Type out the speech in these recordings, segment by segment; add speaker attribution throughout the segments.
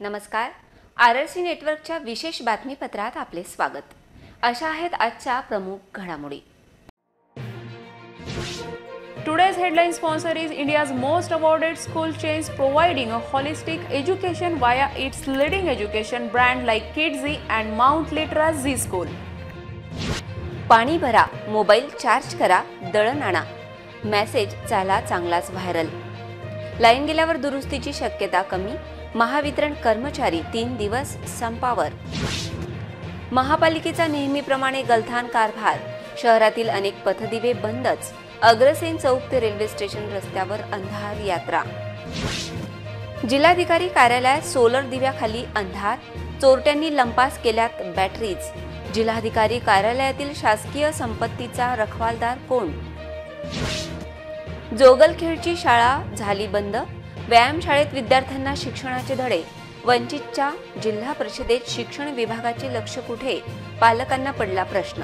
Speaker 1: नमस्कार. RRC नेटवर्कच्या विशेष बातमीपत्रात आपले स्वागत. अशा आहेत आजच्या प्रमुख घडामोडी.
Speaker 2: Today's headline sponsor is India's most awarded school chains providing a holistic education via its leading education brand like Kidzi and Mount Litra Z School.
Speaker 1: पाणी भरा, मोबाईल चार्ज करा, दळण आणा. मेसेज झाला चांगलाच व्हायरल. लाईन गेल्यावर दुरुस्तीची शक्यता कमी. महावितरण कर्मचारी 3 दिवस संपावर. महापालिकेचा नेहमीप्रमाणे गलथान कारभार. शहरातील अनेक पथदिवे बंदच. अग्रसेन चौक ते रेल्वे स्टेशन रस्त्यावर अंधार यात्रा. जिल्हाधिकारी कार्यालयात सोलर दिव्याखाली अंधार. चोरट्यांनी लंपास केल्यात बॅटरीज. जिल्हाधिकारी कार्यालयातील शासकीय संपत्तीचा रखवालदार कोण? जोगलखेडची शाळा झाली बंद. व्यायामशाळेत विद्यार्थ्यांना शिक्षणाचे धडे. वंचितच्या जिल्हा परिषदेत शिक्षण विभागाचे लक्ष कुठे? पालकांना पडला प्रश्न.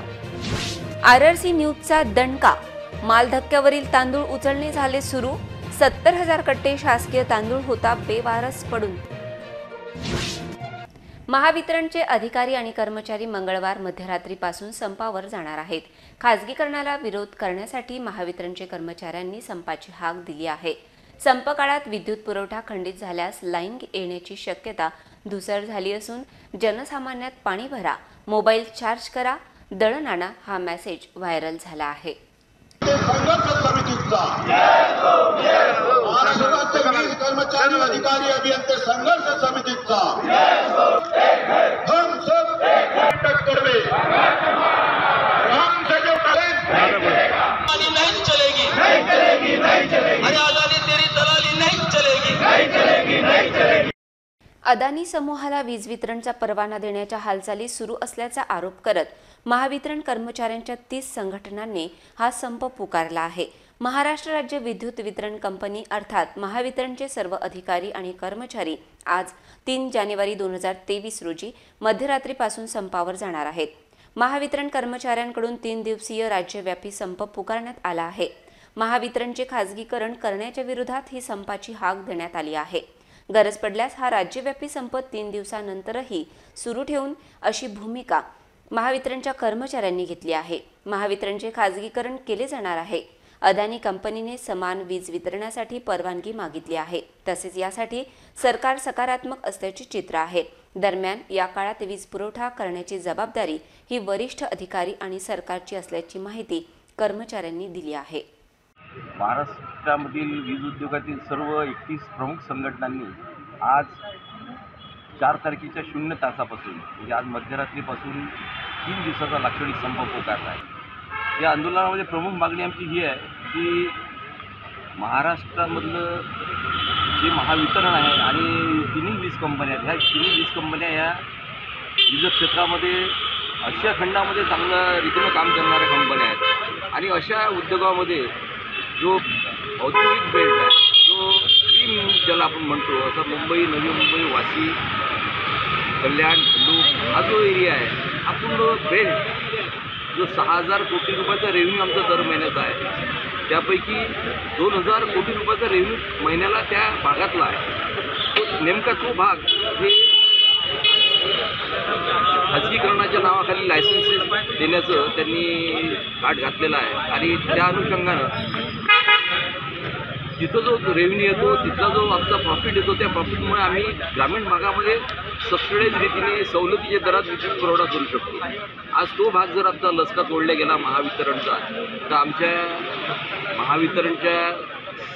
Speaker 1: RRC न्यूजचा दणका. माल धक्क्यावरील तांदूळ उचलणे झाले सुरू. 70,000 कट्टे शासकीय तांदूळ होता बेवारस पडून. महावितरणचे अधिकारी आणि कर्मचारी मंगळवार मध्यरात्रीपासून संपावर जाणार आहेत. खासगीकरणाला विरोध करण्यासाठी महावितरणचे कर्मचाऱ्यांनी संपाची हाक दिली आहे. संप काळात विद्युत पुरवठा खंडित झाल्यास लाईन येण्याची शक्यता धुसर झाली असून जनसामान्यात पाणी भरा, मोबाईल चार्ज करा, दळण आणा हा मेसेज व्हायरल झाला आहे.
Speaker 3: कर्मचारी अधिकारी अभियंते संघर्ष समितीचा हम सब टक्कर में हम से जो नहीं चलेगी अरे अदानी तेरी दलाली नहीं चलेगी.
Speaker 1: अदानी समूहाला वीज वितरणचा परवाना देण्याच्या हालचाली सुरू असल्याचा आरोप करत महावितरण कर्मचाऱ्यांच्या 30 संघटनांनी हा संप पुकारला आहे. महाराष्ट्र राज्य विद्युत वितरण कंपनी अर्थात महावितरणचे सर्व अधिकारी आणि कर्मचारी आज 3 जानेवारी 2023 रोजी मध्यरात्रीपासून संपावर जाणार आहेत. महावितरण कर्मचाऱ्यांकडून 3 दिवसीय राज्यव्यापी संप पुकारण्यात आला आहे. महावितरणचे खासगीकरण करण्याच्या विरोधात ही संपाची हाक देण्यात आली आहे. गरज पडल्यास हा राज्यव्यापी संप 3 दिवसानंतरही सुरू ठेवून अशी भूमिका महावितरणच्या कर्मचाऱ्यांनी घेतली आहे. महावितरणचे खासगीकरण केले जाणार आहे. अदानी कंपनीने समान वीज वितरणासाठी परवानगी मागितली आहे. तसेच यासाठी सरकार सकारात्मक असल्याचे चित्र आहे. दरम्यान या काळात वीज पुरवठा करण्याची जबाबदारी ही वरिष्ठ अधिकारी आणि सरकारची असल्याची माहिती कर्मचाऱ्यांनी दिली आहे.
Speaker 4: महाराष्ट्रामधील वीज उद्योगातील सर्व 31 प्रमुख संघटनांनी आज 4 तारखेच्या 0 तासापासून म्हणजे आज मध्यरात्रीपासून 3 दिवसाचा लाक्षणिक संप पुकारला आहे. या आंदोलनामध्ये प्रमुख मागणी आमची ही आहे की महाराष्ट्रामधलं जे महावितरण आहे आणि तिन्ही वीज कंपन्या आहेत, ह्या तिन्ही वीज कंपन्या या वीज क्षेत्रामध्ये आशिया खंडामध्ये चांगल्या रीतीनं काम करणाऱ्या कंपन्या आहेत आणि अशा उद्योगामध्ये जो औद्योगिक बेल्ट आहे, जो क्रीम ज्याला आपण म्हणतो, असं मुंबई, नवी मुंबई, वाशी, कल्याण, लोक हा जो एरिया आहे, हा पूर्ण बेल्ट जो 6,000 कोटी रुपयाचा रेव्हेन्यू आमचा दर महिन्याचा आहे, त्यापैकी 2,000 कोटी रुपयाचा रेव्हेन्यू महिन्याला त्या भागातला आहे. तो नेमका तो भाग हे खाजगीकरणाच्या नावाखाली लायसन्सेस देण्याचं त्यांनी गाठ घातलेलं आहे आणि त्या अनुषंगानं तिथं जो रेव्हेन्यू येतो, तिथला जो आमचा प्रॉफिट येतो, त्या प्रॉफिटमुळे आम्ही ग्रामीण भागामध्ये सबसिडाईज रीतीने सवलतीच्या दरात विद्युत पुरवठा करू शकतो. आज तो भाग जर आमचा लचका तोडला गेला महावितरणचा, तर आमच्या महावितरणच्या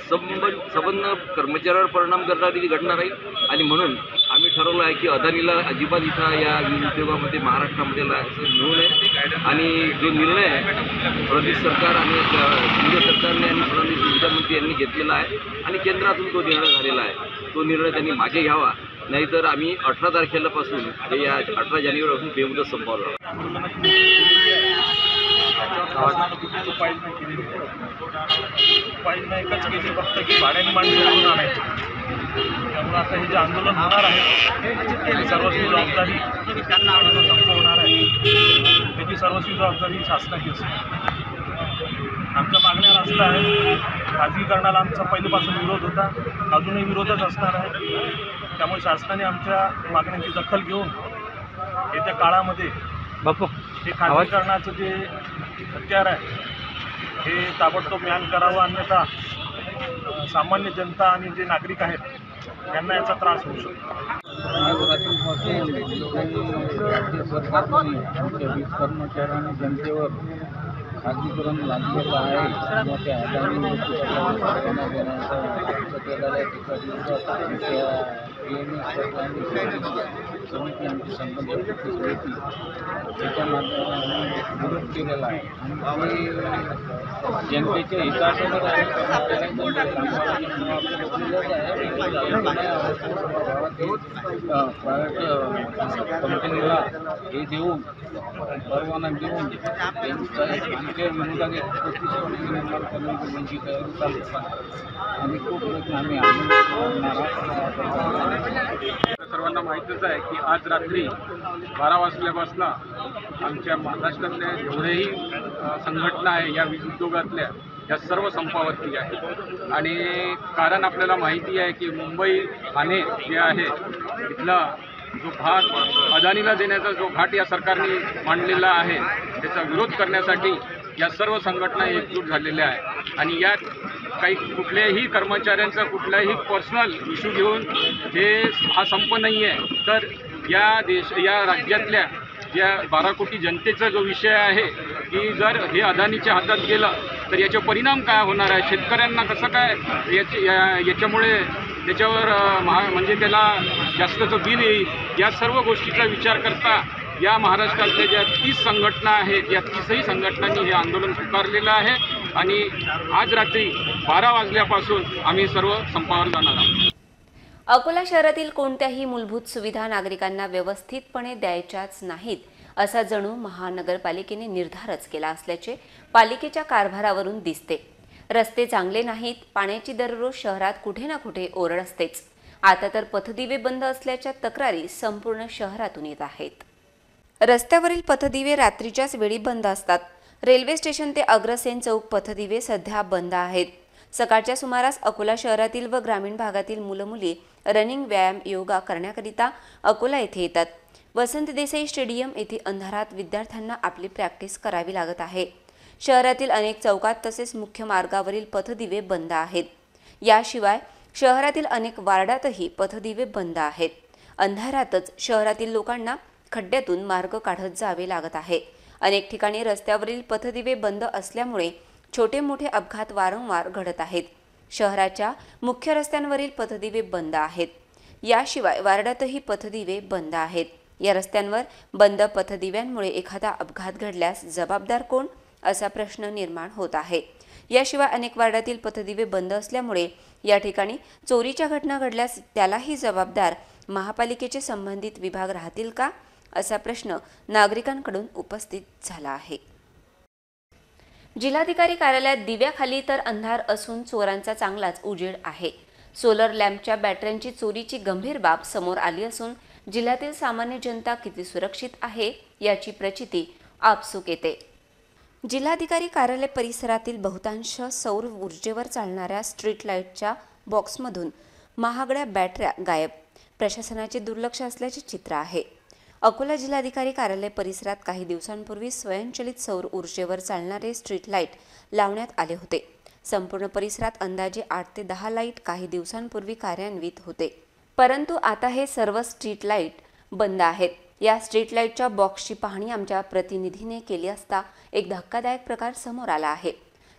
Speaker 4: संबंध कर्मचाऱ्यावर परिणाम करणारी घटना राहील आणि म्हणून आम्ही ठरवलं आहे की अदानीला अजिबात इथं या वीज उद्योगामध्ये महाराष्ट्रामध्ये मिळू नये आणि जो निर्णय फडणवीस सरकार आणि केंद्र सरकारने आणि फडणवीस मुख्यमंत्री यांनी घेतलेला आहे आणि केंद्रातून तो निर्णय झालेला आहे, तो निर्णय त्यांनी मागे घ्यावा. नाहीतर आम्ही 18 तारखेलापासून ते या 18 जानेवारीपासून बेमुदत संपवणार.
Speaker 5: उपाययोजना एकच केली फक्त की भाड्याने माणसं घेऊन आणायची. त्यामुळे आता हे जे आंदोलन होणार आहे त्याची सर्वस्वी जबाबदारी संपवणार आहे, त्याची सर्वस्वी जबाबदारी शासनाची असते. आमच्या मागण्या रस्ता आहे. खाजगीकरणाला आमचा पहिल्यापासून विरोध होता, अजूनही विरोधच असणार आहे. त्यामुळे शासनाने आमच्या मागण्यांची दखल घेऊन येत्या काळामध्ये हे खाजगीकरणाचं जे हत्यार आहे हे ताबडतोब बॅन करावं, अन्यथा सामान्य जनता आणि जे नागरिक आहेत त्यांना याचा त्रास होऊ शकतो.
Speaker 6: आज रात्रीपासून राज्य सरकारने आमच्या वीज कर्मचारी आणि जनतेवर खाजगीकरण लागलेलं आहे. मोठ्या अदानी सरकारने देण्याचा केलेला आहे. एका दिवसात आमच्या समिती आमची संबंधित समिती त्याच्या माध्यमाने विरोध केलेला आहे आणि जनतेच्या हितासोबत आहे. प्रायव्हेट कंपनीला हे देऊन परवाना देऊन आमच्या विरोधाने प्रतिस्पर्धी निर्माण करण्याची त्यांची तयारी चालू आहे आणि खूप प्रयत्न आम्ही सर्वांना माहीतच आहे की आज रात्री 12 वाजल्यापासून आमच्या महाराष्ट्रातल्या जेवढेही संघटना आहे या वीज उद्योगातल्या या सर्व संपावरती आहे आणि कारण आपल्याला माहिती आहे की मुंबई ठाणे जे आहे इथला जो भाग अदानीला देण्याचा जो घाट या सरकारने मांडलेला आहे त्याचा विरोध करण्यासाठी या सर्व संघटना एकजूट झालेल्या आहे आणि यात काही कुठल्याही कर्मचाऱ्यांचा कुठलाही पर्सनल इश्यू घेऊन हा संप नाही आहे, तर या राज्यातल्या या 12 कोटी जनतेचा जो विषय आहे की जर हे अदानीच्या हातात गेलं तर याचे परिणाम काय होणार आहे, शेतकऱ्यांना कसं काय याच्यामुळे त्याच्यावर म्हणजे त्याला जास्तचं बिल येईल, या सर्व गोष्टीचा विचार करता या महाराष्ट्रातल्या ज्या 30 संघटना आहेत या 30ही संघटनांनी हे आंदोलन पुकारलेलं आहे आणि आज रात्री 12 वाजल्यापासून आम्ही सर्व संपावर जाणार आहोत.
Speaker 1: अकोला शहरातील कोणत्याही मूलभूत सुविधा नागरिकांना व्यवस्थितपणे द्यायच्याच नाहीत असा जणू महानगरपालिकेने निर्धारच केला असल्याचे पालिकेच्या कारभारावरून दिसते. रस्ते चांगले नाहीत, पाण्याची दररोज शहरात कुठे ना कुठे ओरड असतेच. आता तर पथदिवे बंद असल्याच्या तक्रारी संपूर्ण शहरातून येत आहेत. रस्त्यावरील पथदिवे रात्रीच्याच वेळी बंद असतात. रेल्वे स्टेशन ते अग्रसेन चौक पथदिवे सध्या बंद आहेत. सकाळच्या सुमारास अकोला शहरातील व ग्रामीण भागातील मुलं-मुली रनिंग, व्यायाम, योगा करण्याकरिता अकोला येथे येतात. वसंत देसाई स्टेडियम येथे अंधारात विद्यार्थ्यांना आपली प्रॅक्टिस करावी लागत आहे. शहरातील अनेक चौकात तसेच मुख्य मार्गावरील पथदिवे बंद आहेत. याशिवाय शहरातील अनेक वार्डातही पथदिवे बंद आहेत. अंधारातच शहरातील लोकांना खड्ड्यातून मार्ग काढत जावे लागत आहे. अनेक ठिकाणी रस्त्यावरील पथदिवे बंद असल्यामुळे छोटे मोठे अपघात वारंवार घडत आहेत. शहराच्या मुख्य रस्त्यांवरील पथदिवे बंद आहेत. याशिवाय वार्डातही पथदिवे बंद आहेत. या रस्त्यांवर बंद पथदिव्यांमुळे एखादा अपघात घडल्यास जबाबदार कोण असा प्रश्न निर्माण होत आहे. याशिवाय अनेक वार्डातील पथदिवे बंद असल्यामुळे या ठिकाणी चोरीच्या घटना घडल्यास त्यालाही जबाबदार महापालिकेचे संबंधित विभाग राहतील का असा प्रश्न नागरिकांकडून उपस्थित झाला आहे. जिल्हाधिकारी कार्यालयात दिव्याखाली तर अंधार असून चोरांचा चांगलाच उजेड आहे. सोलर लॅम्पच्या बॅटऱ्यांची चोरीची गंभीर बाब समोर आली असून जिल्ह्यातील सामान्य जनता किती सुरक्षित आहे याची प्रचिती आपसूक येते. जिल्हाधिकारी कार्यालय परिसरातील बहुतांश सौर ऊर्जेवर चालणाऱ्या स्ट्रीट लाईटच्या बॉक्समधून महागड्या बॅटऱ्या गायब. प्रशासनाचे दुर्लक्ष असल्याचे चित्र आहे. अकोला जिल्हाधिकारी कार्यालय परिसरात काही दिवसांपूर्वी स्वयंचलित सौर ऊर्जेवर चालणारे स्ट्रीट लाईट लावण्यात आले होते. संपूर्ण परिसरात अंदाजे 8 ते 10 लाईट काही दिवसांपूर्वी कार्यान्वित होते, परंतु आता हे सर्व स्ट्रीट लाईट बंद आहेत. या स्ट्रीट लाईटच्या बॉक्सची पाहणी आमच्या प्रतिनिधीने केली असता एक धक्कादायक प्रकार समोर आला आहे.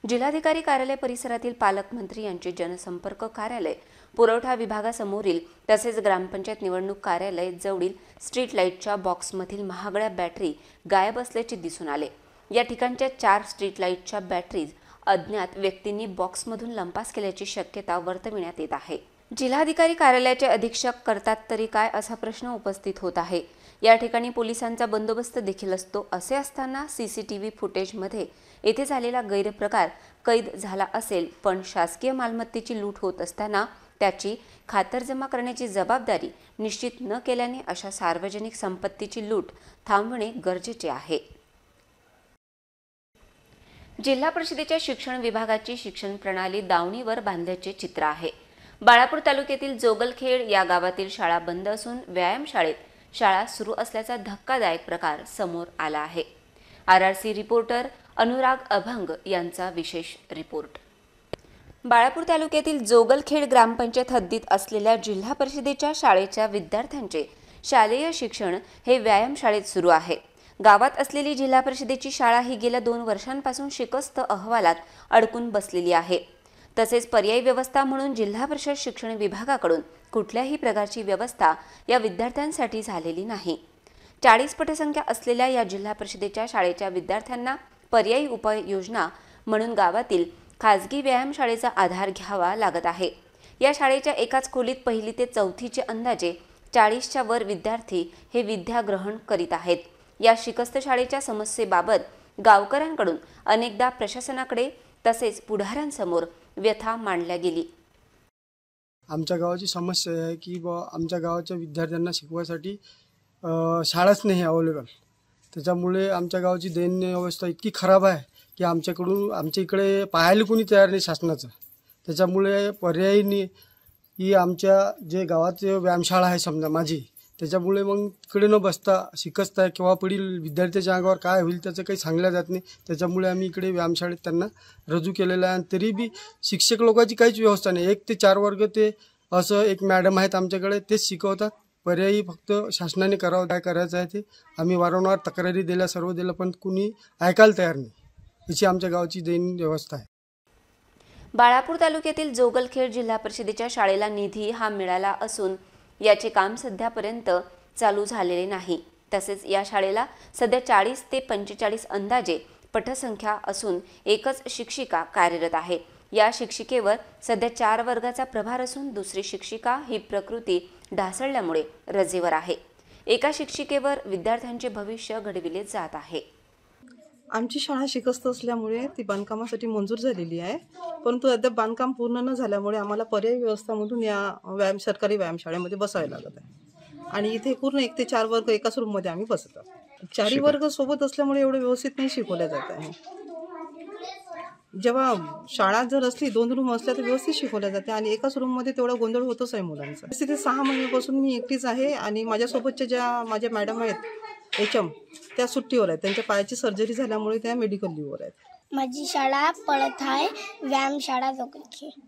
Speaker 1: जिल्हाधिकारी कार्यालय परिसरातील पालकमंत्री यांचे जनसंपर्क कार्यालय, पुरवठा विभागासमोरील तसेच ग्रामपंचायत निवडणूक कार्यालय जवळील स्ट्रीट लाईटच्या बॉक्समधील महागड्या बॅटरी गायब असल्याचे दिसून आले. या ठिकाणच्या 4 स्ट्रीट लाईटच्या बॅटरीज अज्ञात व्यक्तींनी बॉक्समधून लंपास केल्याची शक्यता वर्तविण्यात येत आहे. जिल्हाधिकारी कार्यालयाचे अधीक्षक करतात तरी काय असा प्रश्न उपस्थित होत आहे. या ठिकाणी पोलिसांचा बंदोबस्त देखील असतो. असे असताना CCTV फुटेजमध्ये येथे झालेला गैरप्रकार कैद झाला असेल, पण शासकीय मालमत्तेची लूट होत असताना त्याची खातरजमा करण्याची जबाबदारी निश्चित न केल्याने अशा सार्वजनिक संपत्तीची लूट थांबवणे गरजेचे आहे. जिल्हा परिषदेच्या शिक्षण विभागाची शिक्षण प्रणाली दावणीवर बांधल्याचे चित्र आहे. बाळापूर तालुक्यातील जोगलखेड या गावातील शाळा बंद असून व्यायामशाळेत शाळा सुरू असल्याचा धक्कादायक प्रकार समोर आला आहे. RRC रिपोर्टर अनुराग अभंग यांचा विशेष रिपोर्ट. बाळापूर तालुक्यातील जोगलखेड ग्रामपंचायत हद्दीत असलेल्या जिल्हा परिषदेच्या शाळेच्या विद्यार्थ्यांचे शालेय शिक्षण हे व्यायामशाळेत सुरू आहे. गावात असलेली जिल्हा परिषदेची शाळा ही गेल्या 2 वर्षांपासून शिकस्त अहवालात अडकून बसलेली आहे. तसेच पर्यायी व्यवस्था म्हणून जिल्हा परिषद शिक्षण विभागाकडून कुठल्याही प्रकारची व्यवस्था या विद्यार्थ्यांसाठी झालेली नाही. 40 पटसंख्या असलेल्या या जिल्हा परिषदेच्या शाळेच्या विद्यार्थ्यांना पर्यायी उपाययोजना म्हणून गावातील खाजगी व्यायामशाळेचा आधार घ्यावा लागत आहे. या शाळेच्या एकाच खोलीत 1ली ते 4थीचे अंदाजे 40च्या वर विद्यार्थी हे विद्या ग्रहण करीत आहेत. या शिकस्त शाळेच्या समस्येबाबत गावकऱ्यांकडून अनेकदा प्रशासनाकडे तसेच पुढाऱ्यांसमोर व्यथा मांडल्या गेली.
Speaker 7: आमच्या गावाची समस्या आहे की आमच्या गावाच्या विद्यार्थ्यांना शिकवायसाठी शाळाच नाही अवेलेबल. त्याच्यामुळे आमच्या गावाची दैनंदिन अवस्था इतकी खराब आहे की आमच्या इकडे पाहायला कोणी तयार नाही शासनाचं. त्याच्यामुळे पर्यायी ही आमच्या जे गावाचे व्यायामशाळा आहे समजा माझी, त्याच्यामुळे मग तिकडे न बसता शिकस्त आहे किंवा पुढील विद्यार्थ्याच्या अंगावर काय होईल त्याचं काही सांगलं जात नाही. त्याच्यामुळे आम्ही इकडे व्यायामशाळेत त्यांना रजू केलेलं आहे. आणि तरी बी शिक्षक लोकांची काहीच व्यवस्था नाही. 1 ते 4 वर्ग ते असं एक मॅडम आहेत आमच्याकडे, तेच शिकवतात. पर्यायी फक्त शासनाने करावं, काय करायचं आहे ते आम्ही वारंवार तक्रारी दिल्या, सर्व दिलं, पण कुणी ऐकायला तयार नाही. अशी आमच्या गावाची दैनंदिन व्यवस्था आहे.
Speaker 1: बाळापूर तालुक्यातील जोगलखेड जिल्हा परिषदेच्या शाळेला निधी हा मिळाला असून याचे काम सध्यापर्यंत चालू झालेले नाही. तसेच या शाळेला सध्या 40 ते 45 अंदाजे पटसंख्या असून एकच शिक्षिका कार्यरत आहे. या शिक्षिकेवर सध्या 4 वर्गाचा प्रभार असून दुसरी शिक्षिका ही प्रकृती ढासळल्यामुळे रजेवर आहे. एका शिक्षिकेवर विद्यार्थ्यांचे भविष्य घडविले जात आहे.
Speaker 8: आमची शाळा शिकस्त असल्यामुळे ती बांधकामासाठी मंजूर झालेली आहे, परंतु अद्याप बांधकाम पूर्ण न झाल्यामुळे आम्हाला पर्यायी व्यवस्थामधून या सरकारी व्यायामशाळेमध्ये बसायला लागत आहे. आणि इथे पूर्ण 1 ते 4 वर्ग एकाच रूममध्ये आम्ही बसतो. 4 वर्ग सोबत असल्यामुळे एवढं व्यवस्थित नाही शिकवल्या जात आहे. जेव्हा शाळा जर असली 2 रूम असल्या तर व्यवस्थित शिकवल्या जाते आणि एकाच रूममध्ये तेवढा गोंधळ होतच आहे मुलांचा. तिथे 6 महिन्यापासून मी एकटीच आहे आणि माझ्यासोबतच्या ज्या माझ्या मॅडम आहेत HM, त्या सुट्टीवर आहेत. त्यांच्या पायाची सर्जरी झाल्यामुळे त्या मेडिकल लीव्हवर आहेत.
Speaker 9: माझी शाळा पडत आहे व्यायामशाळा जोगलखेड.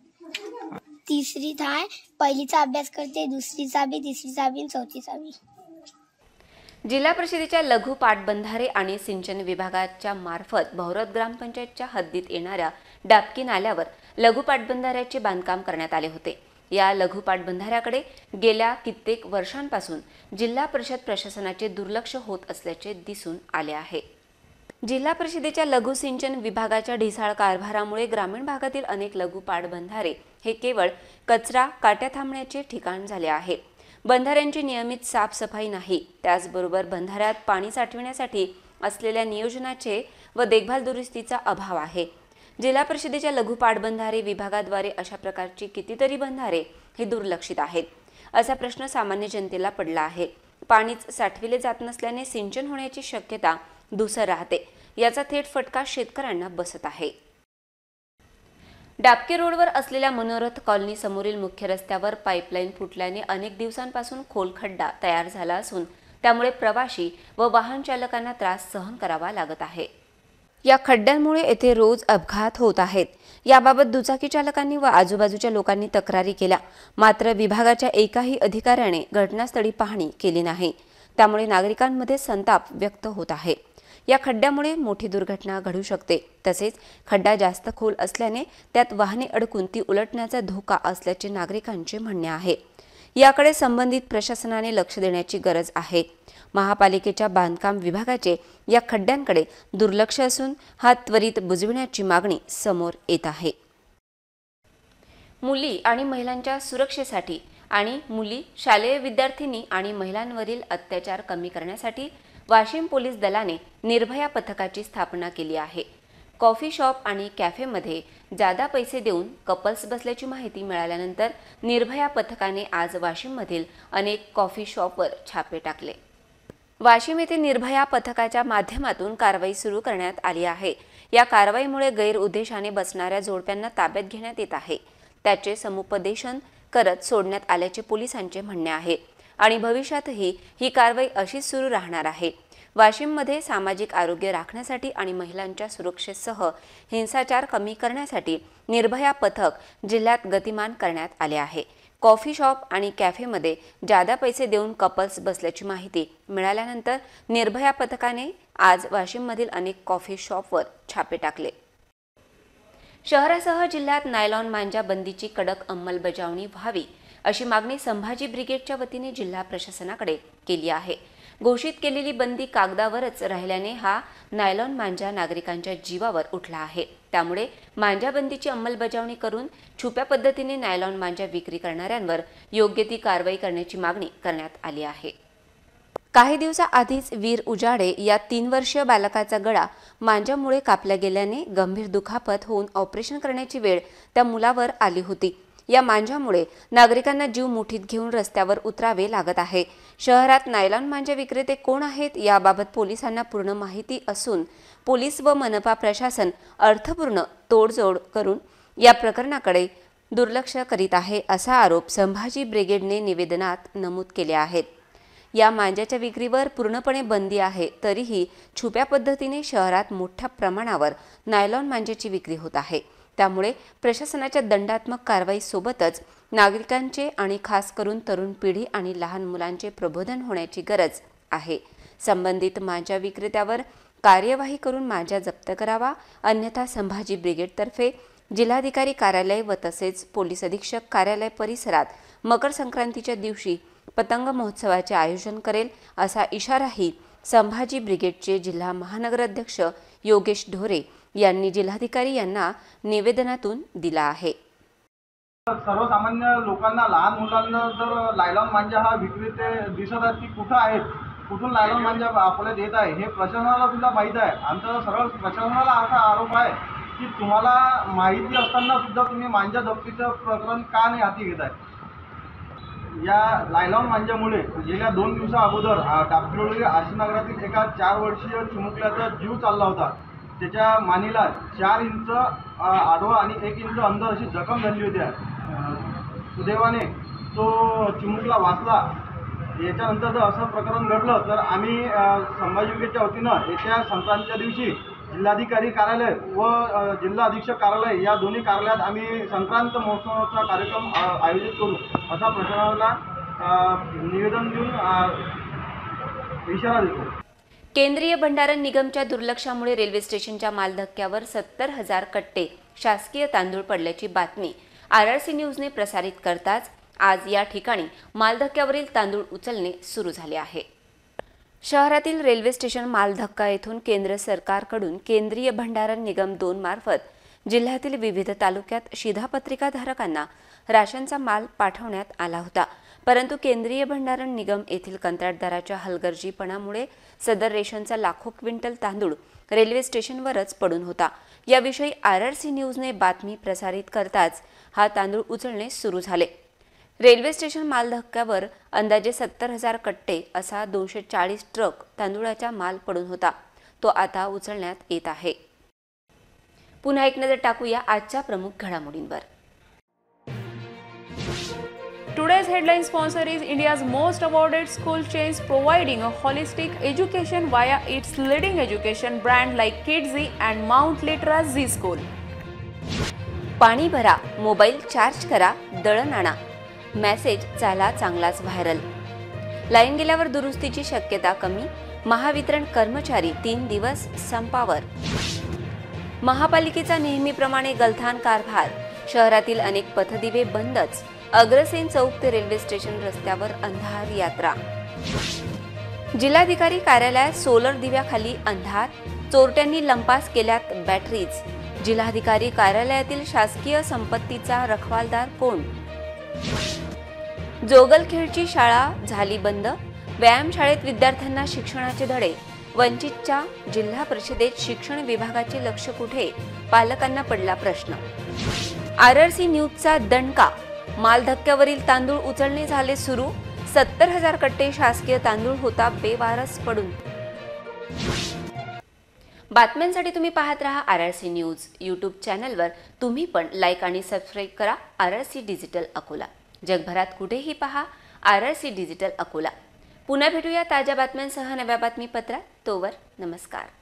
Speaker 9: 3रीत आहे. 1लीचा अभ्यास करते, 2रीचा बी, 3रीचा बी, 4थीचा बी.
Speaker 1: जिल्हा परिषदेच्या लघु पाटबंधारे आणि सिंचन विभागाच्या मार्फत भौरत ग्रामपंचायतच्या हद्दीत येणाऱ्या डाबकी नाल्यावर लघु पाटबंधाऱ्याचे बांधकाम करण्यात आले होते. या लघु पाटबंधाऱ्याकडे गेल्या कित्येक वर्षांपासून जिल्हा परिषद प्रशासनाचे दुर्लक्ष होत असल्याचे दिसून आले आहे. जिल्हा परिषदेच्या लघु सिंचन विभागाच्या ढिसाळ कारभारामुळे ग्रामीण भागातील अनेक लघु पाटबंधारे हे केवळ कचरा काट्या थांबण्याचे ठिकाण झाले आहे. बंधाऱ्यांची नियमित साफसफाई नाही, त्याचबरोबर बंधाऱ्यात पाणी साठविण्यासाठी असलेल्या नियोजनाचे व देखभाल दुरुस्तीचा अभाव आहे. जिल्हा परिषदेच्या लघु पाटबंधारे विभागाद्वारे अशा प्रकारची कितीतरी बंधारे हे दुर्लक्षित आहेत. असा प्रश्न सामान्य जनतेला पडला आहे. पाणीच साठविले जात नसल्याने सिंचन होण्याची शक्यता धूसर राहते. याचा थेट फटका शेतकऱ्यांना बसत आहे. डाबके रोडवर असलेल्या मनोरथ कॉलनी समोरील मुख्य रस्त्यावर पाईपलाईन फुटल्याने अनेक दिवसांपासून खोल खड्डा तयार झाला असून त्यामुळे प्रवासी व वाहन चालकांना त्रास सहन करावा लागत आहे. या खड्ड्यांमुळे येथे रोज अपघात होत आहेत. याबाबत दुचाकी चालकांनी व आजूबाजूच्या लोकांनी तक्रारी केल्या, मात्र विभागाच्या एकाही अधिकाऱ्याने घटनास्थळी पाहणी केली नाही. त्यामुळे नागरिकांमध्ये संताप व्यक्त होत आहे. या खड्ड्यामुळे मोठी दुर्घटना घडू शकते. तसेच खड्डा जास्त खोल असल्याने त्यात वाहने अडकून ती उलटण्याचा धोका असल्याचे नागरिकांचे म्हणणे आहे. याकडे संबंधित प्रशासनाने लक्ष देण्याची गरज आहे. महापालिकेच्या बांधकाम विभागाचे या खड्ड्यांकडे दुर्लक्ष असून हा त्वरित बुजविण्याची मागणी समोर येत आहे. मुली आणि महिलांच्या सुरक्षेसाठी आणि मुली, शालेय विद्यार्थिनी आणि महिलांवरील अत्याचार कमी करण्यासाठी वाशिम पोलीस दलाने निर्भया पथकाची स्थापना केली आहे. कॉफी शॉप आणि कॅफेमध्ये जादा पैसे देऊन कपल्स बसल्याची माहिती मिळाल्यानंतर निर्भया पथकाने आज वाशिममधील अनेक कॉफी शॉपवर छापे टाकले. वाशिम येथे निर्भया पथकाच्या माध्यमातून कारवाई सुरू करण्यात आली आहे. या कारवाईमुळे गैरउद्देशाने बसणाऱ्या जोडप्यांना ताब्यात घेण्यात येत आहे. त्याचे समुपदेशन करत सोडण्यात आल्याचे पोलिसांचे म्हणणे आहे आणि भविष्यातही ही कारवाई अशीच सुरू राहणार आहे। वाशिममध्ये सामाजिक आरोग्य राखण्यासाठी आणि महिलांच्या सुरक्षेसह हिंसाचार कमी करण्यासाठी निर्भया पथक जिल्ह्यात गतिमान करण्यात आले आहे। कॉफी शॉप आणि कॅफेमध्ये जादा पैसे देऊन कपल्स बसल्याची माहिती मिळाल्यानंतर निर्भया पथकाने आज वाशिममधील अनेक कॉफी शॉपवर छापे टाकले। शहरासह जिल्ह्यात नायलॉन मांजा बंदीची कडक अंमलबजावणी व्हावी अशी मागणी संभाजी ब्रिगेडच्या वतीने जिल्हा प्रशासनाकडे केली आहे। घोषित केलेली बंदी कागदावरच राहिल्याने हा नायलॉन मांजा नागरिकांच्या जीवावर उठला आहे। त्यामुळे मांजा बंदीची अंमलबजावणी करून छुप्या पद्धतीने नायलॉन मांजा विक्री करणाऱ्यांवर योग्य ती कारवाई करण्याची मागणी करण्यात आली आहे। काही दिवसाआधीच वीर उजाडे या 3 वर्षीय बालकाचा गळा मांजामुळे कापला गेल्याने गंभीर दुखापत होऊन ऑपरेशन करण्याची वेळ त्या मुलावर आली होती। या मांजामुळे नागरिकांना जीव मुठीत घेऊन रस्त्यावर उतरावे लागत आहे। शहरात नायलॉन मांजा विक्रेते कोण आहेत याबाबत पोलिसांना पूर्ण माहिती असून पोलीस व मनपा प्रशासन अर्थपूर्ण तोडजोड करून या प्रकरणाकडे दुर्लक्ष करीत आहे असा आरोप संभाजी ब्रिगेडने निवेदनात नमूद केले आहेत। या मांजाच्या विक्रीवर पूर्णपणे बंदी आहे, तरीही छुप्या पद्धतीने शहरात मोठ्या प्रमाणावर नायलॉन मांजाची विक्री होत आहे। त्यामुळे प्रशासनाच्या दंडात्मक कारवाई सोबतच नागरिकांचे आणि खास करून तरुण पिढी आणि लहान मुलांचे प्रबोधन होण्याची गरज आहे। संबंधित मांजा विक्रेत्यावर कार्यवाही करून मांजा जप्त करावा, अन्यथा संभाजी ब्रिगेडतर्फे जिल्हाधिकारी कार्यालय व तसेच पोलीस अधीक्षक कार्यालय परिसरात मकर संक्रांतीच्या दिवशी पतंग महोत्सवाचे आयोजन करेल असा इशाराही संभाजी ब्रिगेडचे जिल्हा महानगर अध्यक्ष योगेश ढोरे यांनी जिल्हाधिकारी यांना निवेदनातून दिला आहे।
Speaker 10: सर्वसामान्य लोकांना, लहान मुलांना जर नायलॉन मांजा हा विक्रेते दिसत आहेत की कुठं आहेत, कुठून नायलॉन मांजा आपल्याला येत आहे हे प्रशासनाला सुद्धा माहीत आहे। आमचा सरळ प्रशासनाला असा आरोप आहे की तुम्हाला माहिती असताना सुद्धा तुम्ही मांजा जप्तीचं प्रकरण का नाही हाती घेत आहे। या नायलॉन मांजामुळे गेल्या 2 दिवसा अगोदर टाकळी आशिनगरातील एका 4 वर्षीय चिमुकल्याचा जीव चालला होता। त्याच्या मानेला 4 इंच आडवा आणि 1 इंच अंदर अशी जखम झाली होती। सुदैवाने तो चिमुकला वाचला। याच्यानंतर जर असं प्रकरण घडलं तर आम्ही संभाजी ब्रिगेडच्या वतीनं येत्या संक्रांतीच्या दिवशी जिल्हाधिकारी कार्यालय व जिल्हा अधीक्षक कार्यालय या दोन्ही कार्यालयात आम्ही संक्रांत महोत्सवाचा कार्यक्रम आयोजित करू असा प्रशासनाला निवेदन देऊन इशारा देतो।
Speaker 1: केंद्रीय भंडारण निगमच्या दुर्लक्षामुळे रेल्वे स्टेशनच्या मालधक्क्यावर 70,000 कट्टे शासकीय तांदूळ पडल्याची बातमी RRC न्यूजने प्रसारित करताच आज या ठिकाणी मालधक्क्यावरील तांदूळ उचलणे सुरू झाले आहे। शहरातील रेल्वे स्टेशन मालधक्का येथून केंद्र सरकारकडून केंद्रीय भंडारण निगम 2 मार्फत जिल्ह्यातील विविध तालुक्यात शिधापत्रिकाधारकांना राशनचा माल पाठवण्यात आला होता, परंतु केंद्रीय भंडारण निगम येथील कंत्राटदाराच्या हलगर्जीपणामुळे सदर रेशनचा लाखो क्विंटल तांदूळ रेल्वे स्टेशनवरच पडून होता। याविषयी RRC न्यूजने बातमी प्रसारित करताच हा तांदूळ उचलणे सुरू झाले। रेल्वे स्टेशन मालधक्क्यावर अंदाजे 70,000 कट्टे असा 240 ट्रक तांदूळाचा माल पडून होता, तो आता उचलण्यात येत आहे। पुन्हा एक नजर टाकूया आजच्या प्रमुख घडामोडींवर।
Speaker 2: Today's headline sponsor is India's most awarded school chains providing a holistic education via its leading education brand like Kids and Mount Litra Z School.
Speaker 1: पाणी भरा, मोबाईल चार्ज करा, दळण आणा, मेसेज झाला चांगलाच व्हायरल। लाईन गेल्यावर दुरुस्तीची शक्यता कमी, महावितरण कर्मचारी 3 दिवस संपावर। महापालिकेचा नेहमीप्रमाणे गलथान कारभार, शहरातील अनेक पथदिवे बंदच, अग्रसेन चौक ते रेल्वे स्टेशन रस्त्यावर अंधार यात्रा। जिल्हाधिकारी कार्यालयात सोलर दिव्याखाली अंधार, चोरट्यांनी लंपास केल्यात बॅटरीज। जिल्हाधिकारी कार्यालयातील शासकीय संपत्तीचा रखवालदार कोण? जोगलखेडची शाळा झाली बंद, व्यायामशाळेत विद्यार्थ्यांना शिक्षणाचे धडे। वंचितच्या जिल्हा परिषदेत शिक्षण विभागाचे लक्ष कुठे? पालकांना पडला प्रश्न। RRC न्यूजचा दणका, मालधक्क्यावरील तांदूळ उचलणे झाले सुरू, 70,000 कट्टे शासकीय तांदूळ होता बेवारस पडून। बातम्यांसाठी तुम्ही पाहत रहा RRC न्यूज। YouTube चॅनलवर तुम्ही पण लाईक आणि सबस्क्राईब करा RRC डिजिटल अकोला। जगभरात कुठेही पहा RRC डिजिटल अकोला. पुन्हा भेटूया ताज्या बातम्यांसह नव्या बातमीपत्रात. तोवर नमस्कार.